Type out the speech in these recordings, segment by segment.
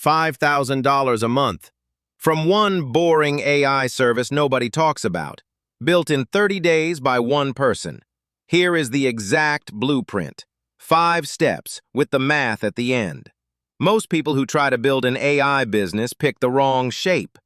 $5,000 a month. From one boring AI service nobody talks about, built in 30 days by one person. Here is the exact blueprint. 5 steps with the math at the end. Most people who try to build an AI business pick the wrong shape.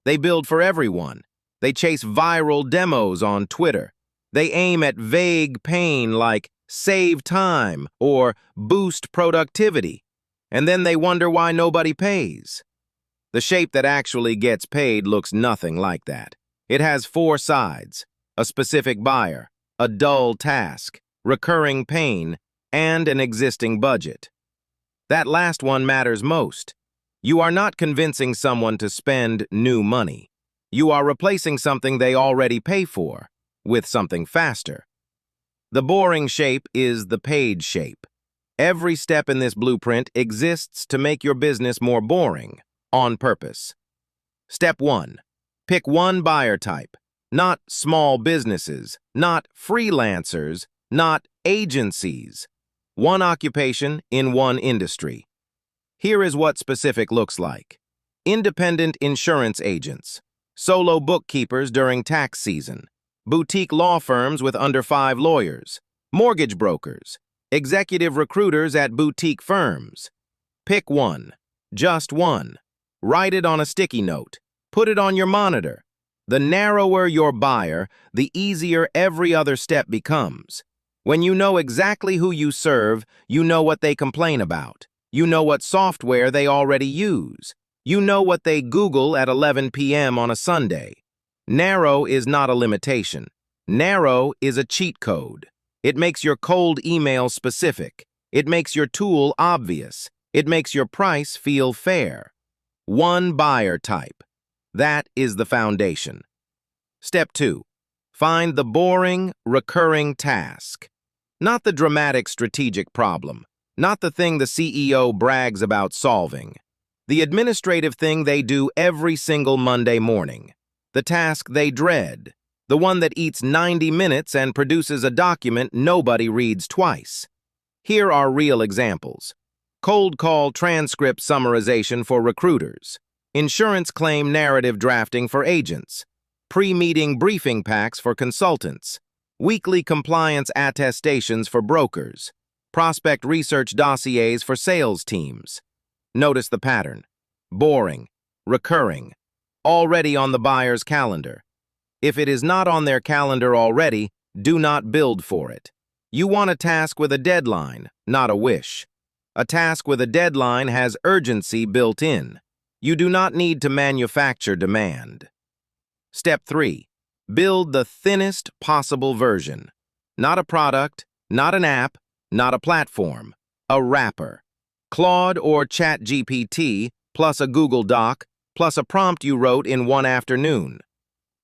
They build for everyone. They chase viral demos on Twitter. They aim at vague pain like save time or boost productivity. And then they wonder why nobody pays. The shape that actually gets paid looks nothing like that. It has 4 sides: a specific buyer, a dull task, recurring pain, and an existing budget. That last one matters most. You are not convincing someone to spend new money. You are replacing something they already pay for with something faster. The boring shape is the paid shape. Every step in this blueprint exists to make your business more boring, on purpose. Step 1. Pick one buyer type. Not small businesses, not freelancers, not agencies. One occupation in one industry. Here is what specific looks like. Independent insurance agents, solo bookkeepers during tax season, boutique law firms with under 5 lawyers, mortgage brokers, executive recruiters at boutique firms. Pick one, just one. Write it on a sticky note. Put it on your monitor. The narrower your buyer, the easier every other step becomes. When you know exactly who you serve, you know what they complain about. You know what software they already use. You know what they Google at 11 p.m. on a Sunday. Narrow is not a limitation. Narrow is a cheat code. It makes your cold email specific. It makes your tool obvious. It makes your price feel fair. One buyer type. That is the foundation. Step 2. Find the boring, recurring task. Not the dramatic strategic problem. Not the thing the CEO brags about solving. The administrative thing they do every single Monday morning. The task they dread. The one that eats 90 minutes and produces a document nobody reads twice. Here are real examples. Cold call transcript summarization for recruiters. Insurance claim narrative drafting for agents. Pre-meeting briefing packs for consultants. Weekly compliance attestations for brokers. Prospect research dossiers for sales teams. Notice the pattern. Boring, recurring, already on the buyer's calendar. If it is not on their calendar already, do not build for it. You want a task with a deadline, not a wish. A task with a deadline has urgency built in. You do not need to manufacture demand. Step 3. Build the thinnest possible version. Not a product, not an app, not a platform. A wrapper. Claude or ChatGPT plus a Google Doc plus a prompt you wrote in one afternoon.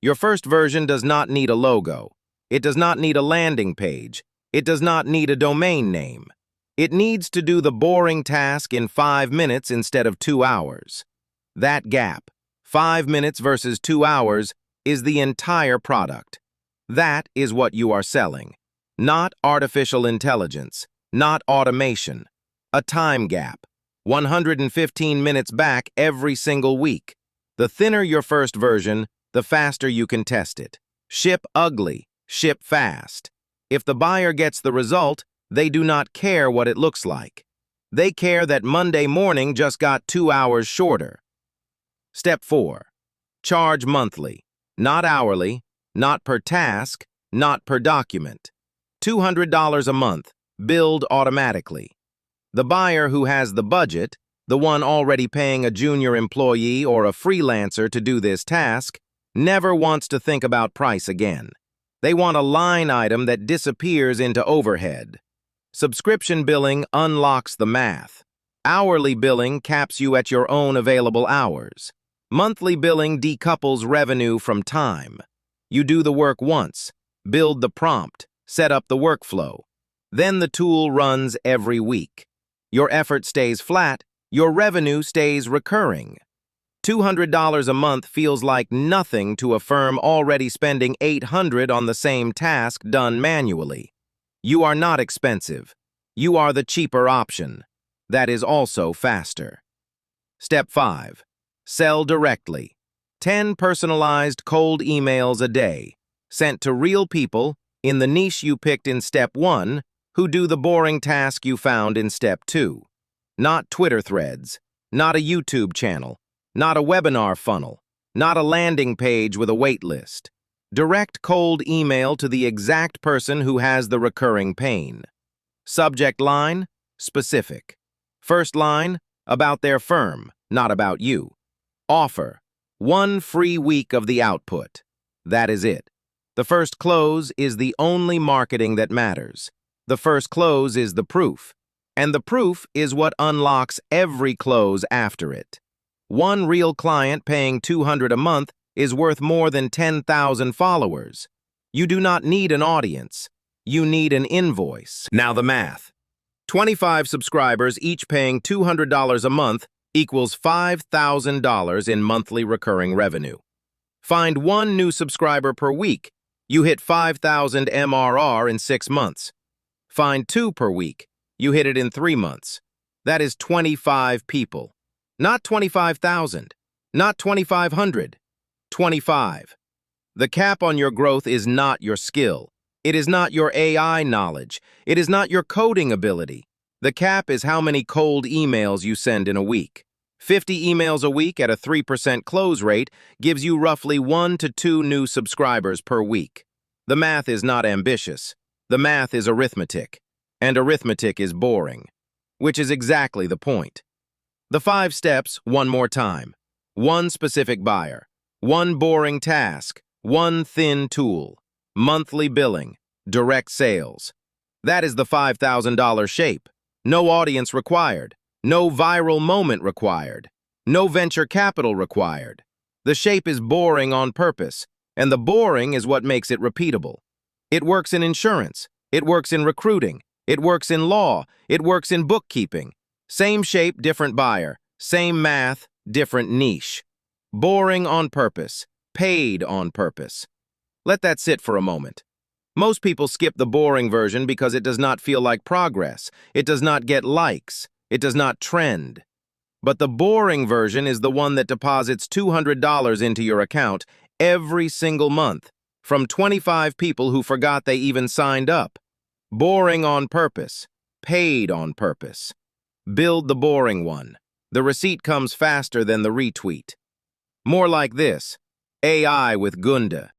Your first version does not need a logo. It does not need a landing page. It does not need a domain name. It needs to do the boring task in 5 minutes instead of 2 hours. That gap, 5 minutes versus 2 hours, is the entire product. That is what you are selling. Not artificial intelligence, not automation. A time gap, 115 minutes back every single week. The thinner your first version, the faster you can test it. Ship ugly, ship fast. If the buyer gets the result, they do not care what it looks like. They care that Monday morning just got 2 hours shorter. Step 4. Charge monthly, not hourly, not per task, not per document. $200 a month, billed automatically. The buyer who has the budget, the one already paying a junior employee or a freelancer to do this task, never wants to think about price again. They want a line item that disappears into overhead. Subscription billing unlocks the math. Hourly billing caps you at your own available hours. Monthly billing decouples revenue from time. You do the work once, build the prompt, set up the workflow. Then the tool runs every week. Your effort stays flat, your revenue stays recurring. $200 a month feels like nothing to a firm already spending $800 on the same task done manually. You are not expensive. You are the cheaper option. That is also faster. Step 5. Sell directly. 10 personalized cold emails a day, sent to real people in the niche you picked in Step 1 who do the boring task you found in Step 2. Not Twitter threads, not a YouTube channel, not a webinar funnel, not a landing page with a wait list. Direct cold email to the exact person who has the recurring pain. Subject line, specific. First line, about their firm, not about you. Offer, 1 free week of the output. That is it. The first close is the only marketing that matters. The first close is the proof, and the proof is what unlocks every close after it. One real client paying $200 a month is worth more than 10,000 followers. You do not need an audience. You need an invoice. Now the math. 25 subscribers, each paying $200 a month, equals $5,000 in monthly recurring revenue. Find 1 new subscriber per week. You hit 5,000 MRR in 6 months. Find 2 per week. You hit it in 3 months. That is 25 people. Not 25,000. Not 2,500. 25. The cap on your growth is not your skill. It is not your AI knowledge. It is not your coding ability. The cap is how many cold emails you send in a week. 50 emails a week at a 3% close rate gives you roughly 1 to 2 new subscribers per week. The math is not ambitious. The math is arithmetic. And arithmetic is boring. Which is exactly the point. The 5 steps, one more time. 1 specific buyer. 1 boring task. 1 thin tool. Monthly billing. Direct sales. That is the $5,000 shape. No audience required. No viral moment required. No venture capital required. The shape is boring on purpose, and the boring is what makes it repeatable. It works in insurance. It works in recruiting. It works in law. It works in bookkeeping. Same shape, different buyer. Same math, different niche. Boring on purpose. Paid on purpose. Let that sit for a moment. Most people skip the boring version because it does not feel like progress. It does not get likes. It does not trend. But the boring version is the one that deposits $200 into your account every single month from 25 people who forgot they even signed up. Boring on purpose. Paid on purpose. Build the boring one. The receipt comes faster than the retweet. More like this. AI with Gunda.